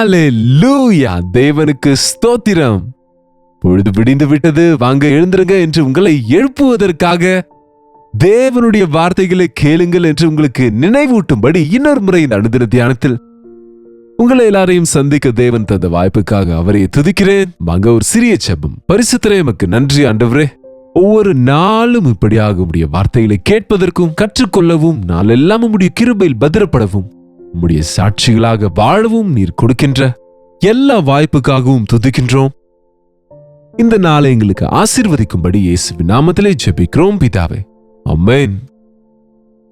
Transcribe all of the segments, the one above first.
ஹalleluya! தேவனுக்கு ஸ்தோத்திரம். பொழுது விடிந்து விட்டது, வாங்க எழுந்திருங்க என்று உங்களை எழுப்புவதற்காக தேவனுடைய வார்த்தைகளை கேளுங்கள் என்று உங்களுக்கு நினைவூட்டும்படி இன்னொரு முறை இந்த அனுதின தியானத்தில் உங்களை எல்லாரையும் சந்திக்க தேவன் தந்த வாய்ப்புக்காக அவரை துதிக்கிறேன். வாங்க ஒரு சிறிய ஜெபம். பரிசுத்தரே, எமக்கு நன்றி ஆண்டவரே. ஒவ்வொரு நாளும் இப்படியாக உம்முடைய வார்த்தைகளை கேட்பதற்கும் கற்றுக்கொள்ளவும் நாளெல்லாம் உம்முடைய கிருபையில் பத்திரப்படவும் உம்முடைய சாட்சிகளாக வாழவும் நீர் கொடுக்கின்ற எல்லா வாய்ப்புக்காகவும் துதிக்கின்றோம். இந்த நாளை எங்களுக்கு ஆசீர்வதிக்கும்படி இயேசுவின் நாமத்திலே ஜெபிக்கிறோம் பிதாவே, ஆமென்.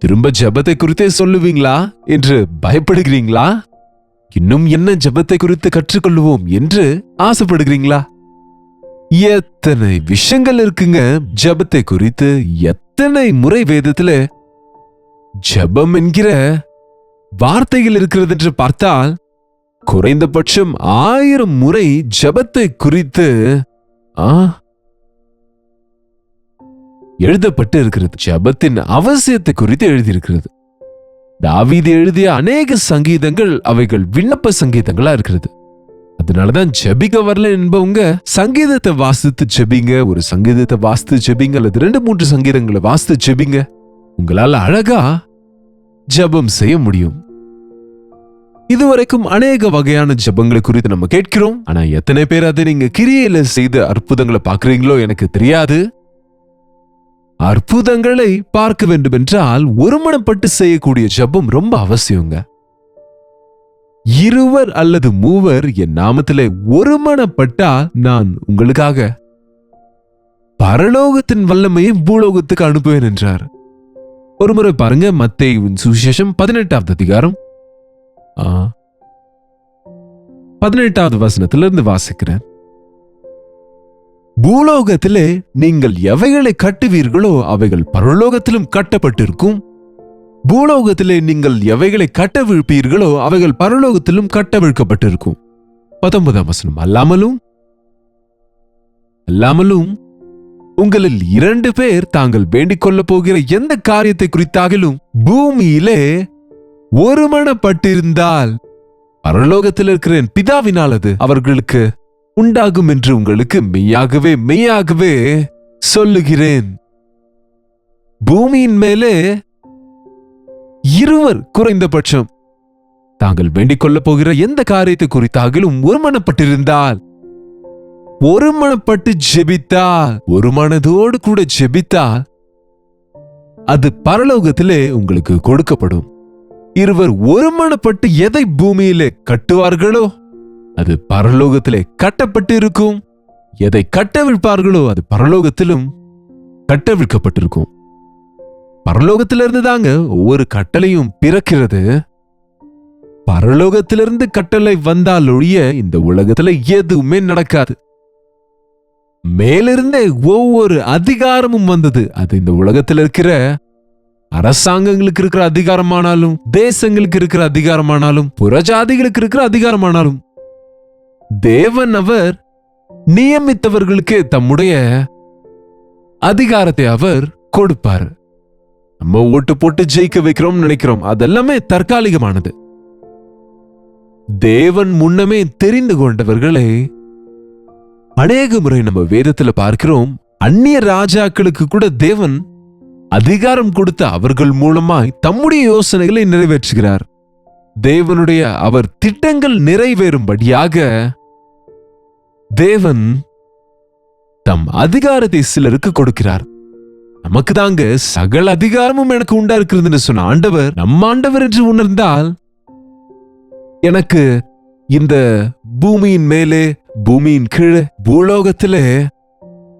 திரும்ப ஜெபத்தை குறித்தே சொல்லுவீங்களா என்று பயப்படுகிறீங்களா? இன்னும் என்ன ஜெபத்தை குறித்து கற்றுக்கொள்வோம் என்று ஆசைப்படுகிறீங்களா? எத்தனை விஷயங்கள் இருக்குங்க ஜெபத்தை குறித்து. எத்தனை முறை வேதத்துல ஜெபம் என்கிற வார்த்தைகள் இருக்கிறது என்று பார்த்தால் குறைந்தபட்சம் 1000 முறை ஜெபத்தை குறித்து எழுதப்பட்டு இருக்கிறது. ஜெபத்தின் அவசியத்தை குறித்து எழுதியிருக்கிறது. தாவீது எழுதிய அநேக சங்கீதங்கள் அவைகள் விண்ணப்ப சங்கீதங்களா இருக்கிறது. அதனாலதான் ஜெபிக்க வரல என்பவங்க சங்கீதத்தை வாசித்து ஜெபிங்க, ஒரு சங்கீதத்தை வாசித்து ஜெபிங்க, அல்லது 2-3 சங்கீதங்களை வாசித்து ஜெபிங்க. உங்களால் அழகா ஜெபம் செய்ய முடியும். இதுவரைக்கும் அநேக வகையான ஜெபங்களை குறித்து நம்ம கேட்கிறோம். ஆனா எத்தனை பேர் அதை நீங்க கிரியையில செய்த அற்புதங்களை பார்க்கிறீங்களோ எனக்கு தெரியாது. அற்புதங்களை பார்க்க வேண்டும் என்றால் ஒருமனப்பட்டு செய்யக்கூடிய ஜெபம் ரொம்ப அவசியங்க. 2 அல்லது 3 என் நாமத்திலே ஒருமனப்பட்டால் நான் உங்களுக்காக பரலோகத்தின் வல்லமையை பூலோகத்துக்கு அனுப்புவேன் என்றார். ஒரு முறை பாருங்க, மத்தேயுவின் சுவிசேஷம் 18வது அதிகாரம் 18வது வசனத்திலிருந்து வாசிக்கிறேன். பூலோகத்திலே நீங்கள் எவைகளை கட்டுவீர்களோ அவைகள் பரலோகத்திலும் கட்டப்பட்டிருக்கும். பூலோகத்திலே நீங்கள் எவைகளை கட்டவிழ்ப்பீர்களோ அவைகள் பரலோகத்திலும் கட்டவிழ்க்கப்பட்டிருக்கும். 19ஆம் வசனம், அல்லாமலும் உங்களில் 2 பேர் தாங்கள் வேண்டிக் கொள்ள போகிற எந்த காரியத்தை குறித்தாகிலும் பூமியிலே ஒருமனப்பட்டிருந்தால் பரலோகத்தில் இருக்கிற என் பிதாவினால் அது அவர்களுக்கு உண்டாகும் என்று உங்களுக்கு மெய்யாகவே சொல்லுகிறேன். பூமியின் மேலே 2 குறைந்தபட்சம் தாங்கள் வேண்டிக் கொள்ள போகிற எந்த காரியத்தை குறித்தாகிலும் ஒருமனப்பட்டிருந்தால், ஒருமனப்பட்டு ஜெபித்தால், ஒரு மனதோடு கூட ஜெபித்தால் அது பரலோகத்திலே உங்களுக்கு கொடுக்கப்படும். 2 ஒருமனப்பட்டு எதை பூமியிலே கட்டுவார்களோ அது பரலோகத்திலே கட்டப்பட்டு இருக்கும். எதை கட்டவிழ்ப்பார்களோ அது பரலோகத்திலும் கட்டவிழ்க்கப்பட்டிருக்கும். பரலோகத்திலிருந்து தாங்க ஒவ்வொரு கட்டளையும் பிறக்கிறது. பரலோகத்திலிருந்து கட்டளை வந்தால் ஒழிய இந்த உலகத்துல எதுவுமே நடக்காது. மேலிருந்தே ஒவ்வொரு அதிகாரமும் வந்தது. அது இந்த உலகத்தில் இருக்கிற அரசாங்கங்களுக்கு இருக்கிற அதிகாரமானாலும், தேசங்களுக்கு இருக்கிற அதிகாரமானாலும், புறஜாதிகளுக்கு இருக்கிற அதிகாரமானாலும், தேவன் அவர் நியமித்தவர்களுக்கு தம்முடைய அதிகாரத்தை அவர் கொடுப்பார். நம்ம ஓட்டு போட்டு ஜெயிக்க வைக்கிறோம் நினைக்கிறோம், அதெல்லாமே தற்காலிகமானது. தேவன் முன்னமே தெரிந்து கொண்டவர்களை அநேக முறை நம்ம வேதத்துல பார்க்கிறோம். அந்நிய ராஜாக்களுக்கு கூட தேவன் அதிகாரம் கொடுத்த அவர்கள் மூலமாய் தம்முடைய யோசனைகளை நிறைவேற்றுகிறார். தேவனுடைய அவர் திட்டங்கள் நிறைவேறும்படியாக தேவன் தம் அதிகாரத்தை சிலருக்கு கொடுக்கிறார். நமக்கு தாங்க சகல அதிகாரமும் எனக்கு உண்டா இருக்கிறதுன்னு சொன்ன ஆண்டவர் நம்ம ஆண்டவர் என்று உணர்ந்தால், எனக்கு இந்த பூமியின் மேலே, பூமியின் கீழே, பூலோகத்திலே,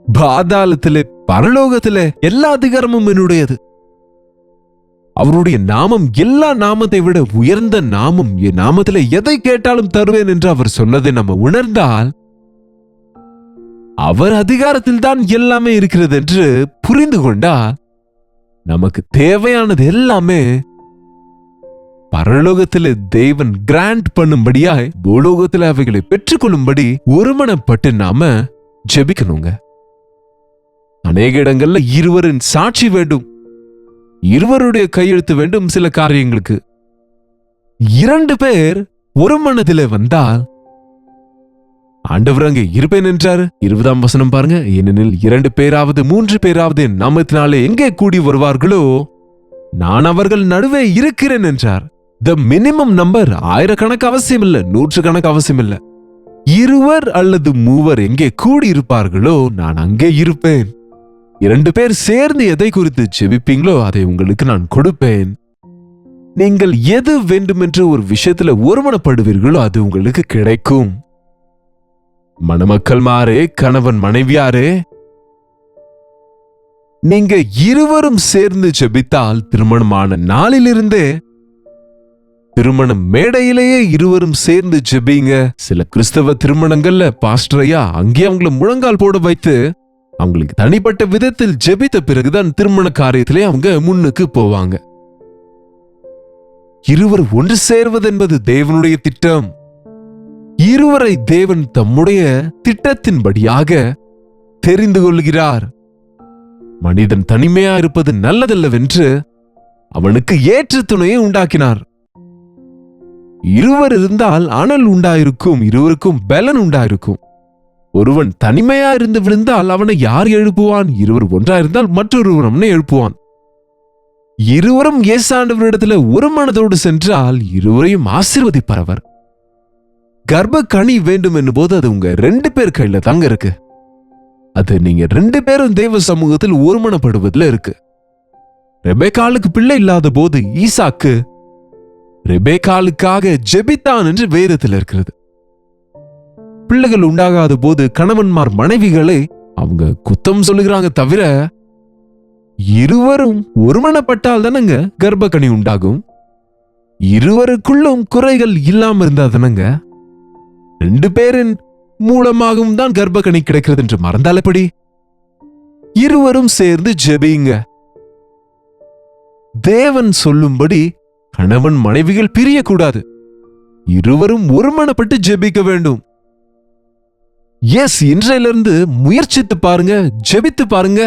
பாதாளத்திலே, பரலோகத்திலே எல்லா அதிகாரமும் என்னுடையது. அவருடைய நாமம் எல்லா நாமத்தை விட உயர்ந்த நாமம். என் நாமத்திலே எதை கேட்டாலும் தருவேன் என்று அவர் சொன்னதை நம்ம உணர்ந்தால், அவர் அதிகாரத்தில் தான் எல்லாமே இருக்கிறது என்று புரிந்து கொண்டால், நமக்கு தேவையானது எல்லாமே பரலோகத்திலே தேவன் கிராண்ட் பண்ணும்படியாய் பூலோகத்திலே அவைகளை பெற்றுக்கொள்ளும்படி ஒருமனப்பட்டு நாம ஜெபிக்கணுங்க. அநேக இடங்கள்ல 2 சாட்சி வேண்டும், 2 கையெழுத்து வேண்டும். சில காரியங்களுக்கு 2 பேர் ஒரு மனதிலே வந்தால் ஆண்டவர் அங்கே இருப்பேன் என்றாரு. 20ஆம் வசனம் பாருங்க. ஏனெனில் 2 பேராவது 3 பேராவது என் நாமத்தினாலே எங்கே கூடி வருவார்களோ நான் அவர்கள் நடுவே இருக்கிறேன் என்றார். த மினிமம் நம்பர் 1000 கணக்கு அவசியம் இல்ல, 100 கணக்கு அவசியம் இல்ல. 2 அல்லது 3 எங்கே கூடி இருப்பார்களோ நான் அங்கே இருப்பேன். 2 பேர் சேர்ந்து எதை குறித்து ஜெபிப்பீங்களோ அதை உங்களுக்கு நான் கொடுப்பேன். நீங்கள் எது வேண்டுமென்று ஒரு விஷயத்துல ஒருமனப்படுவீர்களோ அது உங்களுக்கு கிடைக்கும். மணமக்கள் மாறே, கணவன் மனைவியாரே, நீங்க இருவரும் சேர்ந்து ஜெபித்தால் திருமணமான நாளிலிருந்தே திருமணம் மேடையிலேயே இருவரும் சேர்ந்து ஜெபிங்க. சில கிறிஸ்தவ திருமணங்கள்ல பாஸ்டரையா அங்கே அவங்கள முழங்கால் போட வைத்து அவங்களுக்கு தனிப்பட்ட விதத்தில் ஜெபித்த பிறகுதான் திருமண காரியத்திலே அவங்க முன்னுக்கு போவாங்க. இருவர் ஒன்று சேர்வது என்பது தேவனுடைய திட்டம். இருவரை தேவன் தம்முடைய திட்டத்தின்படியாக தெரிந்து கொள்கிறார். மனிதன் தனிமையா இருப்பது நல்லதல்லவென்று அவனுக்கு ஏற்ற துணையை உண்டாக்கினார். இருவர் இருந்தால் அனல் உண்டாயிருக்கும், இருவருக்கும் பலன் உண்டாயிருக்கும். ஒருவன் தனிமையா இருந்து விழுந்தால் அவனை யார் எழுப்புவான்? இருவர் ஒன்றா இருந்தால் மற்றொருவன் அவனை எழுப்புவான். இருவரும் இயேசாண்டவரிடத்துல ஒரு மனதோடு சென்றால் இருவரையும் ஆசீர்வதிப்பார் அவர். கர்ப்ப கனி வேண்டும் என்னும் போது அது உங்க 2 பேர் கையில தாங்க இருக்கு. அது நீங்க 2 பேரும் தேவ சமூகத்தில் ஒருமனப்படுவதில் இருக்கு. ரெபேக்காளுக்கு பிள்ளை இல்லாத போது ஈசாக்கு ரெபேக்காளுக்காக ஜெபித்தான் என்று வேதத்தில் இருக்கிறது. பிள்ளைகள் உண்டாகாத போது கணவன்மார் மனைவிகளை அவங்க குத்தம் சொல்லுகிறாங்க தவிர இருவரும் ஒருமனப்பட்டால் தானங்க கர்ப்பக்கனி உண்டாகும். இருவருக்குள்ளும் குறைகள் இல்லாம இருந்தா தானங்க 2 பேரின் மூலமாகவும் தான் கர்ப்பக்கனி கிடைக்கிறது என்று மறந்தால் எப்படி? இருவரும் சேர்ந்து ஜெபிங்க. தேவன் சொல்லும்படி கணவன் மனைவிகள் பிரியக்கூடாது. இருவரும் ஒருமனப்பட்டு ஜெபிக்க வேண்டும். எஸ், இன்றையிலிருந்து முயற்சித்து பாருங்க, ஜெபித்து பாருங்க.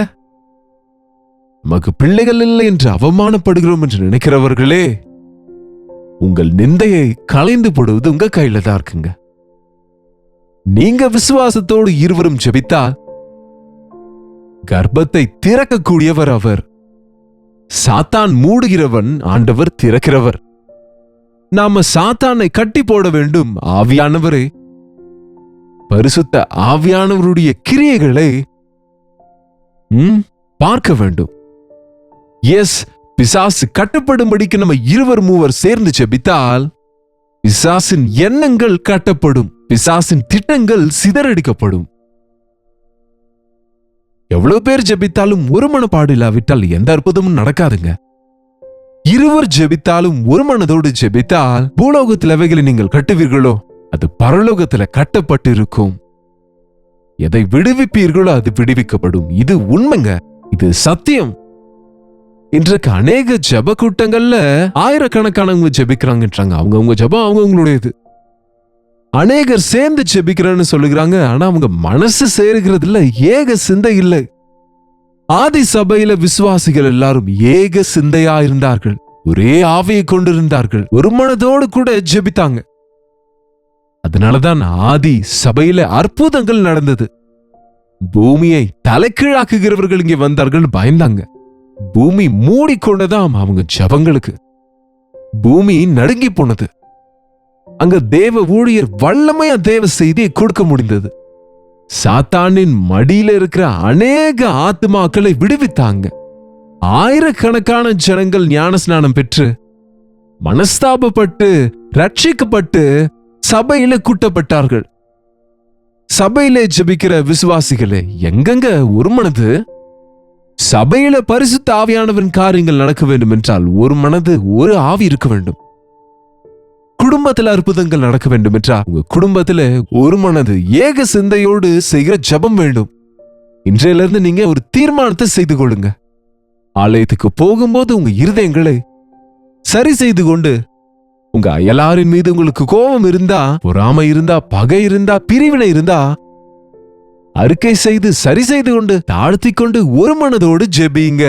நமக்கு பிள்ளைகள் இல்லை என்று அவமானப்படுகிறோம் என்று நினைக்கிறவர்களே, உங்கள் நிந்தையை களைந்து போடுவது உங்க கையில தான் இருக்குங்க. நீங்க விசுவாசத்தோடு இருவரும் ஜெபித்தால் கர்ப்பத்தை திறக்கக்கூடியவர் அவர். சாத்தான் மூடுகிறவன், ஆண்டவர் திறக்கிறவர். நாம சாத்தானை கட்டி போட வேண்டும். ஆவியானவரே, பரிசுத்த ஆவியானவருடைய கிரியைகளை பார்க்க வேண்டும். எஸ், பிசாசு கட்டப்படும்படிக்கு நம்ம 2-3 சேர்ந்து ஜெபித்தால் பிசாசின் எண்ணங்கள் கட்டப்படும், பிசாசின் திட்டங்கள் சிதறடிக்கப்படும். எவ்வளவு பேர் ஜெபித்தாலும் ஒரு மனப்பாடு இல்லாவிட்டால் எந்த அற்புதமும் நடக்காதுங்க. இருவர் ஜெபித்தாலும் ஒரு மனதோடு ஜெபித்தால் பூலோகத்தில் அவைகளை நீங்கள் கட்டுவீர்களோ அது பரலோகத்தில் கட்டப்பட்டு இருக்கும். எதை விடுவிப்பீர்களோ அது விடுவிக்கப்படும். இது உண்மைங்க, இது சத்தியம். இன்றைக்கு அநேக ஜெப கூட்டங்கள்ல ஆயிரக்கணக்கானவங்க ஜெபிக்கிறாங்கன்றாங்க. அவங்க ஜெபம் அவங்களுடையது. அநேகர் சேர்ந்து ஜெபிக்கிறேன்னு சொல்லுகிறாங்க, ஆனா அவங்க மனசு சேருகிறது இல்ல, ஏக சிந்தை இல்லை. ஆதி சபையில விசுவாசிகள் எல்லாரும் ஏக சிந்தையா இருந்தார்கள், ஒரே ஆவியை கொண்டிருந்தார்கள், ஒரு மனதோடு கூட ஜெபித்தாங்க. அதனாலதான் ஆதி சபையில அற்புதங்கள் நடந்தது. பூமியை தலைகீழாக்குகிறவர்கள் இங்கே வந்தார்கள், பயந்தாங்க. பூமி மூடிக்கொண்டதாம் அவங்க ஜபங்களுக்கு. பூமி நடுங்கி போனது. அங்க தேவ ஊழியர் வல்லமையா தேவ செய்தியை கொடுக்க முடிந்தது. சாத்தானின் மடியில இருக்கிற அநேக ஆத்துமாக்களை விடுவித்தாங்க. ஆயிரக்கணக்கான ஜனங்கள் ஞான ஸ்நானம் பெற்று மனஸ்தாபப்பட்டு ரட்சிக்கப்பட்டு சபையில கூட்டப்பட்டார்கள். சபையிலே ஜெபிக்கிற விசுவாசிகளே, எங்கெங்க ஒரு மனது? சபையில பரிசுத்த ஆவியானவரின் காரியங்கள் நடக்க வேண்டும் என்றால் ஒரு மனது, ஒரு ஆவி இருக்க வேண்டும். குடும்பத்தில் அற்புதங்கள் நடக்க வேண்டும் என்றால் உங்க குடும்பத்துல ஒரு மனது ஏக சிந்தையோடு செய்கிற ஜபம் வேண்டும். இன்றையிலிருந்து நீங்க ஒரு தீர்மானத்தை செய்து கொள்ளுங்க. ஆலயத்துக்கு போகும்போது உங்க இருதயங்களை சரி செய்து கொண்டு, உங்க அயலாரின் மீது உங்களுக்கு கோபம் இருந்தா, பொறாமை இருந்தா, பகை இருந்தா, பிரிவினை இருந்தா அறிக்கை செய்து சரி செய்து கொண்டு தாழ்த்தி கொண்டு ஒரு மனதோடு ஜெபிங்க.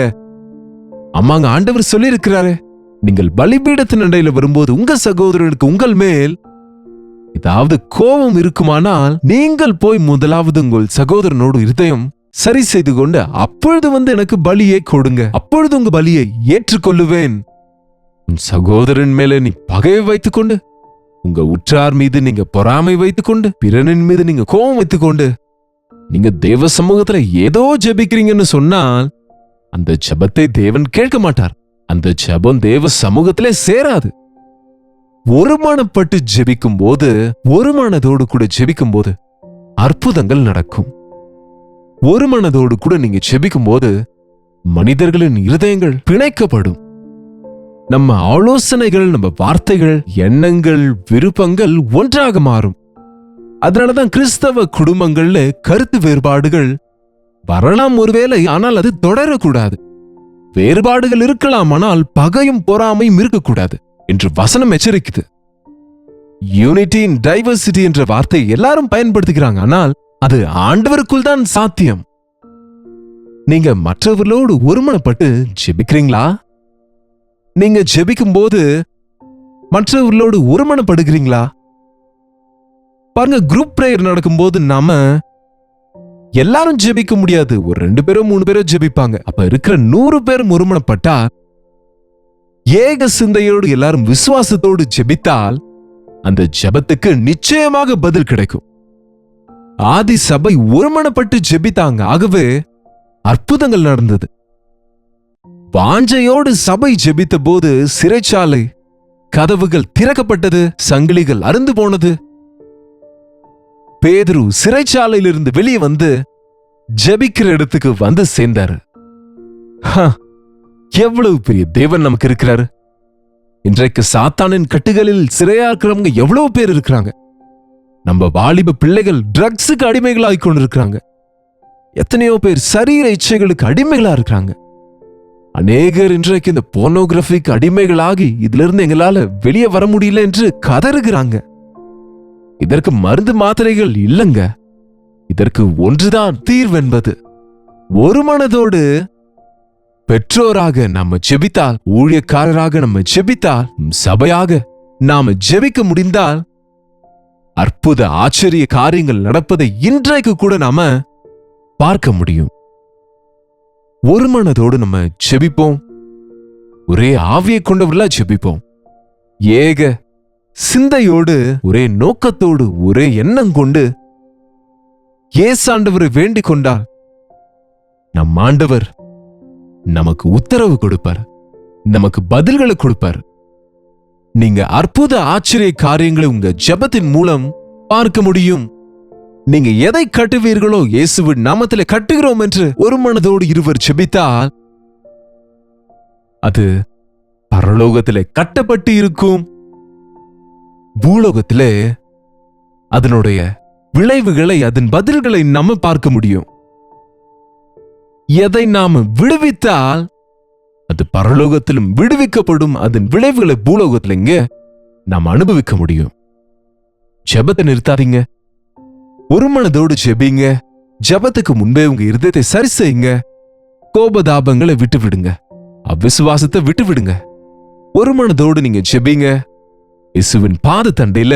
அம்மாங்க, ஆண்டவர் சொல்லி இருக்கிறாரே, நீங்கள் பலிபீடத்தின் அண்டையில வரும்போது உங்க சகோதரர்களுக்கு உங்கள் மேல் ஏதாவது கோபம் இருக்குமானால் நீங்கள் போய் முதலாவது உங்கள் சகோதரனோடு இருதயம் சரி செய்து கொண்டு அப்பொழுது எனக்கு பலியை கொடுங்க, அப்பொழுது உங்க பலியை ஏற்றுக்கொள்ளுவேன். உன் சகோதரன் மேல நீ பகையை வைத்துக் கொண்டு, உங்க உற்றார் மீது நீங்க பொறாமை வைத்துக் கொண்டு, பிறனின் மீது நீங்க கோபம் வைத்துக் கொண்டு நீங்க தேவ சமூகத்துல ஏதோ ஜெபிக்கிறீங்கன்னு சொன்னால் அந்த ஜெபத்தை தேவன் கேட்க மாட்டார். அந்த ஜெபம் தேவ சமூகத்திலே சேராது. ஒருமனப்பட்டு ஜெபிக்கும் போது, ஒரு மனதோடு கூட ஜெபிக்கும் போது அற்புதங்கள் நடக்கும். ஒரு மனதோடு கூட நீங்க ஜெபிக்கும் போது மனிதர்களின் இருதயங்கள் பிணைக்கப்படும். நம்ம ஆலோசனைகள், நம்ம வார்த்தைகள், எண்ணங்கள், விருப்பங்கள் ஒன்றாக மாறும். அதனாலதான் கிறிஸ்தவ குடும்பங்கள்ல கருத்து வேறுபாடுகள் வரலாம் ஒருவேளை, ஆனால் அது தொடரக்கூடாது. வேறுபாடுகள் இருக்கலாம், ஆனால் பகையும் பொறாமையும் இருக்கக்கூடாது என்று வசனம் எச்சரிக்குது. யூனிட்டி இன் டைவர்சிட்டி என்ற வார்த்தை எல்லாரும் பயன்படுத்துகிறாங்க, ஆனால் அது ஆண்டவருக்குள் தான் சாத்தியம். நீங்க மற்றவர்களோடு ஒருமனப்பட்டு ஜெபிக்கிறீங்களா? நீங்க ஜெபிக்கும் போது மற்றவர்களோடு ஒருமனப்படுகிறீங்களா? பாருங்க, குரூப் பிரேயர் நடக்கும்போது நாம எல்லாரும் ஜெபிக்க முடியாது. ஒரு 2 பேரோ 3 பேரோ ஜெபிப்பாங்க. அப்ப இருக்கிற 100 பேரும் ஒருமனப்பட்டா, ஏக சிந்தையோடு எல்லாரும் விசுவாசத்தோடு ஜெபித்தால் அந்த ஜெபத்துக்கு நிச்சயமாக பதில் கிடைக்கும். ஆதி சபை ஒருமனப்பட்டு ஜெபித்தாங்க, ஆகவே அற்புதங்கள் நடந்தது. வாஞ்சையோடு சபை ஜெபித்த போது சிறைச்சாலை கதவுகள் திறக்கப்பட்டது, சங்கிலிகள் அறுந்து போனது. பேதுரு சிறைச்சாலையிலிருந்து வெளியே வந்து ஜெபிக்கிற இடத்துக்கு வந்து சேர்ந்தாரு. எவ்வளவு பெரிய தேவன் நமக்கு இருக்கிறாரு! இன்றைக்கு சாத்தானின் கட்டுகளில் சிறையா இருக்கிறவங்க எவ்வளவு பேர் இருக்கிறாங்க. நம்ம வாலிப பிள்ளைகள் ட்ரக்ஸுக்கு அடிமைகளாகி கொண்டிருக்கிறாங்க. எத்தனையோ பேர் சரீர இச்சைகளுக்கு அடிமைகளா இருக்கிறாங்க. அநேகர் இன்றைக்கு இந்த போர்னோகிராஃபிக்கு அடிமைகளாகி இதிலிருந்து எங்களால வெளியே வர முடியல என்று கதறுகிறாங்க. இதற்கு மருந்து மாத்திரைகள் இல்லைங்க. இதற்கு ஒன்றுதான் தீர்வென்பது. ஒரு மனதோடு பெற்றோராக நாம ஜெபித்தால், ஊழியக்காரராக நம்ம ஜெபித்தால், சபையாக நாம ஜெபிக்க முடிந்தால் அற்புத ஆச்சரிய காரியங்கள் நடப்பதை இன்றைக்கு கூட நாம பார்க்க முடியும். ஒரு மனதோடு நம்ம ஜெபிப்போம். ஒரே ஆவியை கொண்டவர்களா ஜெபிப்போம். ஏக சிந்தையோடு, ஒரே நோக்கத்தோடு, ஒரே எண்ணம் கொண்டு ஏசாண்டவரை வேண்டிக் கொண்டால் நம் ஆண்டவர் நமக்கு உத்தரவு கொடுப்பார், நமக்கு பதில்களை கொடுப்பார். நீங்க அற்புத ஆச்சரிய காரியங்களை உங்க ஜெபத்தின் மூலம் பார்க்க முடியும். நீங்க எதை கட்டுவீர்களோ இயேசுவின் நாமத்திலே கட்டுகிறோம் என்று ஒரு மனதோடு இருவர் ஜெபித்தால் அது பரலோகத்திலே கட்டப்பட்டு இருக்கும். பூலோகத்திலே அதனுடைய விளைவுகளை, அதன் பதில்களை நாம பார்க்க முடியும். எதை நாம விடுவித்தால் அது பரலோகத்திலும் விடுவிக்கப்படும். அதன் விளைவுகளை பூலோகத்தில் இங்க நாம் அனுபவிக்க முடியும். ஜெபத்தை நிறுத்தாதீங்க. ஒரு மனதோடு ஜெபிங்க. ஜெபத்துக்கு முன்பே உங்க இருதயத்தை சரி செய்யுங்க. கோபதாபங்களை விட்டு விடுங்க. அவிசுவாசத்தை விட்டு விடுங்க. ஒரு மனதோடு நீங்க ஜெபிங்க. இயேசுவின் பாத தண்டையில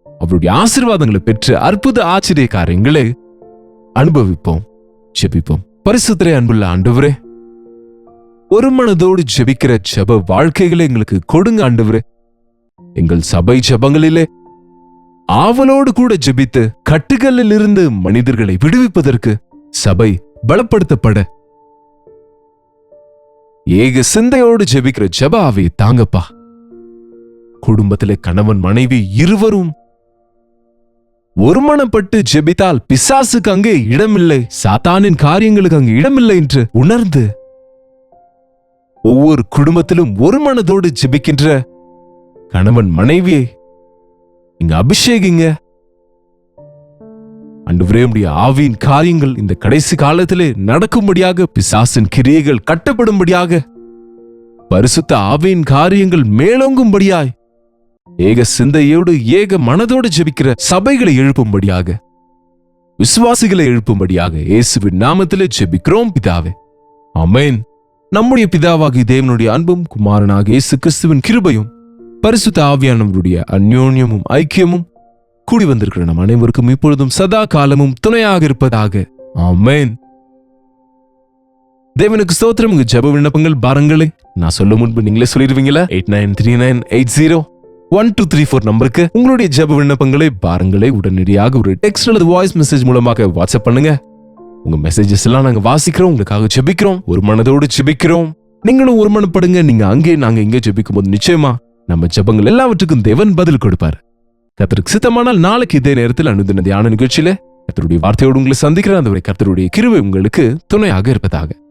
அவருடைய ஆசீர்வாதங்களை பெற்று அற்புத ஆச்சரிய காரியங்களை அனுபவிப்போம். ஜெபிப்போம். பரிசுத்தரே, அன்புள்ள ஆண்டவரே, ஒரு மனதோடு ஜெபிக்கிற ஜெப வாழ்க்கைகளை எங்களுக்கு கொடுங்க ஆண்டவரே. எங்கள் சபை ஜெபங்களிலே ஆவலோடு கூட ஜெபித்து கட்டுகளில் இருந்து மனிதர்களை விடுவிப்பதற்கு சபை பலப்படுத்தப்பட ஏக சிந்தையோடு ஜெபிக்கிற ஜெப ஆவியை தாங்கப்பா. குடும்பத்திலே கணவன் மனைவி இருவரும் ஒருமனப்பட்டு ஜெபித்தால் பிசாசுக்கு அங்கே இடமில்லை, சாத்தானின் காரியங்களுக்கு அங்கே இடமில்லை என்று உணர்ந்து ஒவ்வொரு குடும்பத்திலும் ஒரு மனதோடு ஜெபிக்கின்ற கணவன் மனைவியை நீங்க அபிஷேகிங்க ஆண்டவரே. உம்முடைய ஆவியின் காரியங்கள் இந்த கடைசி காலத்திலே நடக்கும்படியாக, பிசாசின் கிரியைகள் கட்டப்படும்படியாக, பரிசுத்த ஆவியின் காரியங்கள் மேலோங்கும்படியாய் ஏக சிந்தையோடு ஏக மனதோடு ஜெபிக்கிற சபைகளை எழுப்பும்படியாக, விசுவாசிகளை எழுப்பும்படியாக இயேசுவின் நாமத்திலே ஜெபிக்கிறோம் பிதாவே, ஆமென். நம்முடைய பிதாவாகிய தேவனுடைய அன்பும் குமாரனாக இயேசு கிறிஸ்துவின் கிருபையும் பரிசுத்த ஆவியானவருடைய அந்யோன்யமும் ஐக்கியமும் கூடி வந்திருக்கிற நம் அனைவருக்கும் இப்பொழுதும் சதா காலமும் துணையாக இருப்பதாக. ஆமென். தேவனுக்கு ஸ்தோத்திரம். உங்க ஜெப விண்ணப்பங்கள் பாரங்களை நான் சொல்ல முன்பு நீங்களே சொல்லிடுவீங்களா? 8939801234 நம்பருக்கு உங்களுடைய ஜெப விண்ணப்பங்களை பாரங்களை உடனடியாக ஒரு டெக்ஸ்ட் அல்லது வாய்ஸ் மெசேஜ் மூலமாக வாட்ஸ்அப் பண்ணுங்க. உங்க மெசேஜஸ் எல்லாம் நாங்க வாசிக்கிறோம், உங்களுக்காக ஜெபிக்கிறோம், ஒரு மனதோடு ஜெபிக்கிறோம். நீங்களும் ஒரு மனப்படுங்க. நீங்க அங்கே நாங்க இங்கே ஜெபிக்கும் போது நிச்சயமா நம்ம ஜெபங்கள் எல்லாவற்றுக்கும் தேவன் பதில் கொடுப்பார். கர்த்தருக்கு சித்தமானால் நாளைக்கு இதே நேரத்தில் அனுதின தியான நிகழ்ச்சியில கர்த்தருடைய வார்த்தையோடு உங்களை சந்திக்கிற அந்த கர்த்தருடைய கிருபை உங்களுக்கு துணையாக இருப்பதாக.